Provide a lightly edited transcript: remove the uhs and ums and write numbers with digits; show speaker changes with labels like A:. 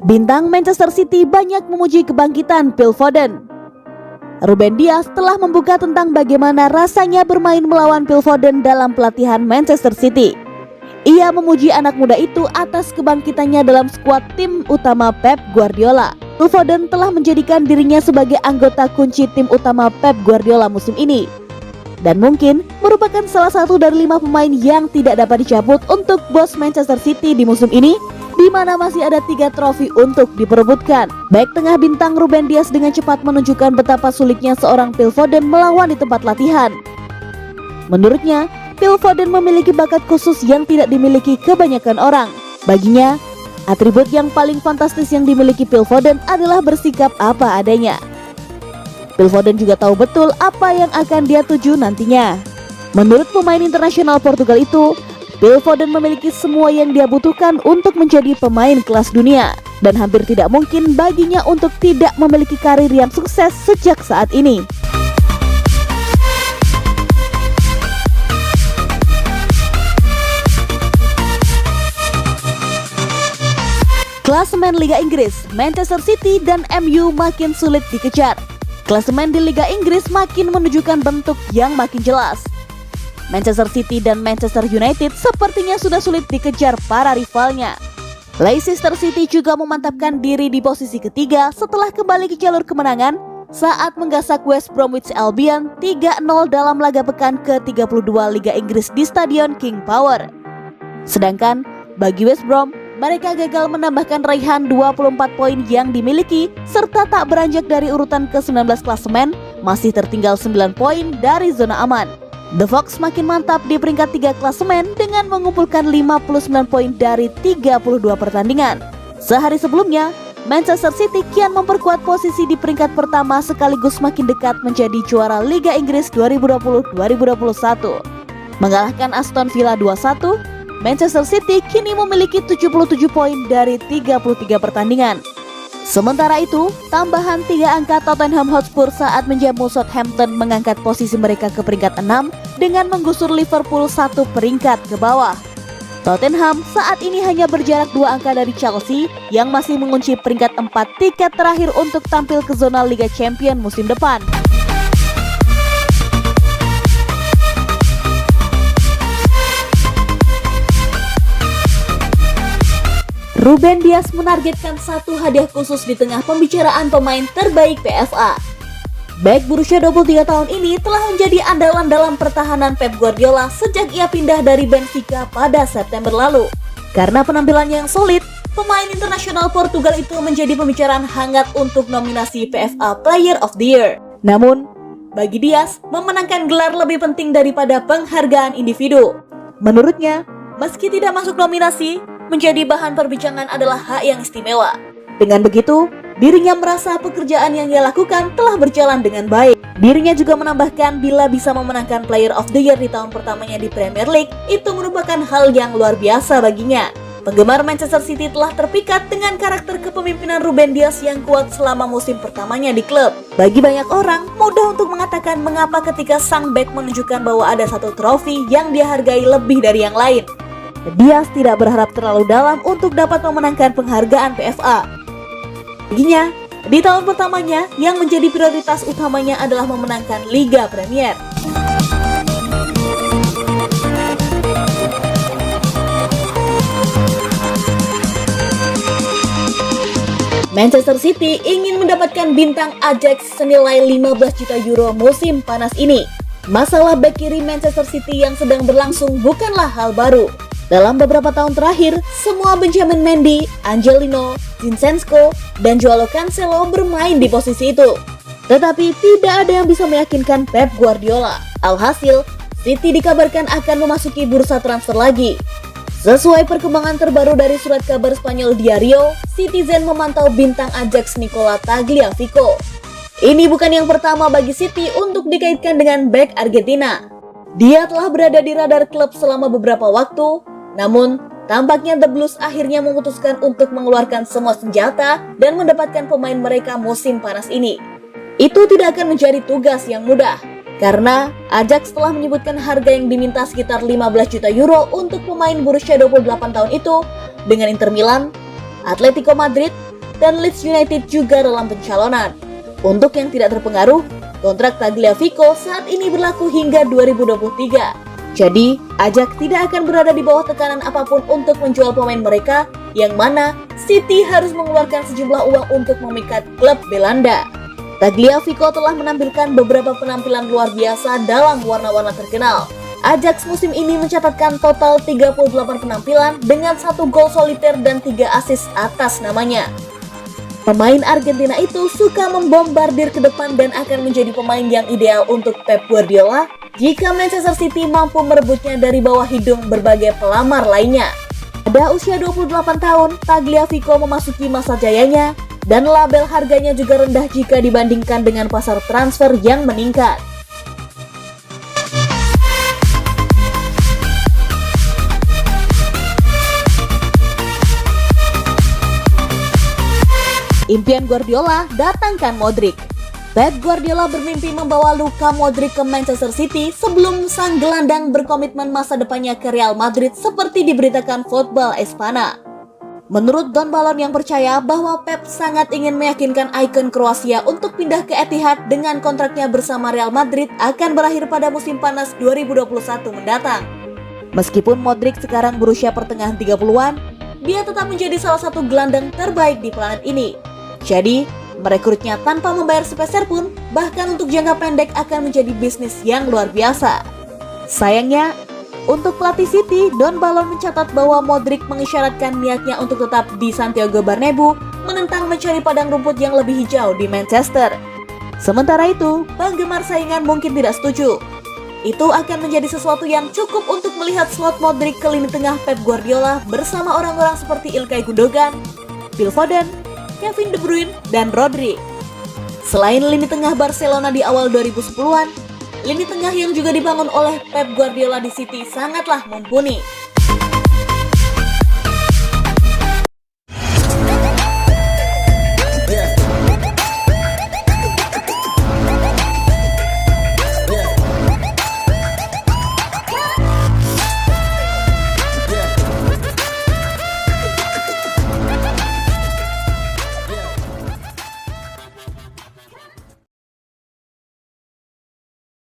A: Bintang Manchester City banyak memuji kebangkitan Phil Foden. Ruben Dias telah membuka tentang bagaimana rasanya bermain melawan Phil Foden dalam pelatihan Manchester City. Ia memuji anak muda itu atas kebangkitannya dalam skuad tim utama Pep Guardiola. Phil Foden telah menjadikan dirinya sebagai anggota kunci tim utama Pep Guardiola musim ini, dan mungkin merupakan salah satu dari 5 pemain yang tidak dapat dicabut untuk bos Manchester City di musim ini, di mana masih ada 3 trofi untuk diperebutkan. Back tengah bintang Ruben Dias dengan cepat menunjukkan betapa sulitnya seorang Phil Foden melawan di tempat latihan. Menurutnya, Phil Foden memiliki bakat khusus yang tidak dimiliki kebanyakan orang. Baginya, atribut yang paling fantastis yang dimiliki Phil Foden adalah bersikap apa adanya. Phil Foden juga tahu betul apa yang akan dia tuju nantinya. Menurut pemain internasional Portugal itu, Phil Foden memiliki semua yang dia butuhkan untuk menjadi pemain kelas dunia, dan hampir tidak mungkin baginya untuk tidak memiliki karir yang sukses sejak saat ini. Klasemen Liga Inggris, Manchester City dan MU makin sulit dikejar. Klasemen di Liga Inggris makin menunjukkan bentuk yang makin jelas. Manchester City dan Manchester United sepertinya sudah sulit dikejar para rivalnya. Leicester City juga memantapkan diri di posisi ketiga setelah kembali ke jalur kemenangan saat menggasak West Bromwich Albion 3-0 dalam laga pekan ke-32 Liga Inggris di Stadion King Power. Sedangkan bagi West Brom, mereka gagal menambahkan raihan 24 poin yang dimiliki serta tak beranjak dari urutan ke-19 klasemen, masih tertinggal 9 poin dari zona aman. The Fox makin mantap di peringkat 3 klasemen dengan mengumpulkan 59 poin dari 32 pertandingan. Sehari sebelumnya, Manchester City kian memperkuat posisi di peringkat pertama sekaligus makin dekat menjadi juara Liga Inggris 2020-2021. Mengalahkan Aston Villa 2-1, Manchester City kini memiliki 77 poin dari 33 pertandingan. Sementara itu, tambahan 3 angka Tottenham Hotspur saat menjamu Southampton mengangkat posisi mereka ke peringkat 6 dengan menggusur Liverpool 1 peringkat ke bawah. Tottenham saat ini hanya berjarak 2 angka dari Chelsea yang masih mengunci peringkat 4 tiket terakhir untuk tampil ke zona Liga Champions musim depan. Ruben Dias menargetkan 1 hadiah khusus di tengah pembicaraan pemain terbaik PFA. Back berusia 23 tahun ini telah menjadi andalan dalam pertahanan Pep Guardiola sejak ia pindah dari Benfica pada September lalu. Karena penampilannya yang solid, pemain internasional Portugal itu menjadi pembicaraan hangat untuk nominasi PFA Player of the Year. Namun, bagi Dias, memenangkan gelar lebih penting daripada penghargaan individu. Menurutnya, meski tidak masuk nominasi, menjadi bahan perbincangan adalah hak yang istimewa. Dengan begitu, dirinya merasa pekerjaan yang ia lakukan telah berjalan dengan baik. Dirinya juga menambahkan bila bisa memenangkan Player of the Year di tahun pertamanya di Premier League, itu merupakan hal yang luar biasa baginya. Penggemar Manchester City telah terpikat dengan karakter kepemimpinan Ruben Dias yang kuat selama musim pertamanya di klub. Bagi banyak orang, mudah untuk mengatakan mengapa ketika sang bek menunjukkan bahwa ada 1 trofi yang dia hargai lebih dari yang lain. Dias tidak berharap terlalu dalam untuk dapat memenangkan penghargaan PFA. Baginya, di tahun pertamanya yang menjadi prioritas utamanya adalah memenangkan Liga Premier. Manchester City ingin mendapatkan bintang Ajax senilai 15 juta euro musim panas ini. Masalah bek kiri Manchester City yang sedang berlangsung bukanlah hal baru. Dalam beberapa tahun terakhir, semua Benjamin Mendy, Angelino, Zinchenko, dan Joao Cancelo bermain di posisi itu. Tetapi tidak ada yang bisa meyakinkan Pep Guardiola. Alhasil, City dikabarkan akan memasuki bursa transfer lagi. Sesuai perkembangan terbaru dari surat kabar Spanyol Diario, Citizen memantau bintang Ajax Nicola Tagliafico. Ini bukan yang pertama bagi City untuk dikaitkan dengan bek Argentina. Dia telah berada di radar klub selama beberapa waktu, namun tampaknya The Blues akhirnya memutuskan untuk mengeluarkan semua senjata dan mendapatkan pemain mereka musim panas ini. Itu tidak akan menjadi tugas yang mudah, karena Ajax telah menyebutkan harga yang diminta sekitar 15 juta euro untuk pemain berusia 28 tahun itu dengan Inter Milan, Atletico Madrid, dan Leeds United juga dalam pencalonan. Untuk yang tidak terpengaruh, kontrak Tagliafico saat ini berlaku hingga 2023. Jadi, Ajax tidak akan berada di bawah tekanan apapun untuk menjual pemain mereka, yang mana City harus mengeluarkan sejumlah uang untuk memikat klub Belanda. Tagliafico telah menampilkan beberapa penampilan luar biasa dalam warna-warna terkenal. Ajax musim ini mencatatkan total 38 penampilan dengan 1 gol soliter dan 3 assist atas namanya. Pemain Argentina itu suka membombardir ke depan dan akan menjadi pemain yang ideal untuk Pep Guardiola jika Manchester City mampu merebutnya dari bawah hidung berbagai pelamar lainnya. Pada usia 28 tahun, Tagliafico memasuki masa jayanya dan label harganya juga rendah jika dibandingkan dengan pasar transfer yang meningkat. Impian Guardiola, datangkan Modric. Pep Guardiola bermimpi membawa Luka Modric ke Manchester City sebelum sang gelandang berkomitmen masa depannya ke Real Madrid seperti diberitakan Football Espana. Menurut Don Balon yang percaya bahwa Pep sangat ingin meyakinkan ikon Kroasia untuk pindah ke Etihad dengan kontraknya bersama Real Madrid akan berakhir pada musim panas 2021 mendatang. Meskipun Modric sekarang berusia pertengahan 30-an, dia tetap menjadi salah satu gelandang terbaik di planet ini. Jadi, merekrutnya tanpa membayar sepeser pun, bahkan untuk jangka pendek akan menjadi bisnis yang luar biasa. Sayangnya, untuk pelatih City, Don Balon mencatat bahwa Modric mengisyaratkan niatnya untuk tetap di Santiago Bernabeu, menentang mencari padang rumput yang lebih hijau di Manchester. Sementara itu, penggemar saingan mungkin tidak setuju. Itu akan menjadi sesuatu yang cukup untuk melihat slot Modric ke lini tengah Pep Guardiola bersama orang-orang seperti Ilkay Gundogan, Phil Foden, Kevin De Bruyne, dan Rodri. Selain lini tengah Barcelona di awal 2010-an, lini tengah yang juga dibangun oleh Pep Guardiola di City sangatlah mumpuni.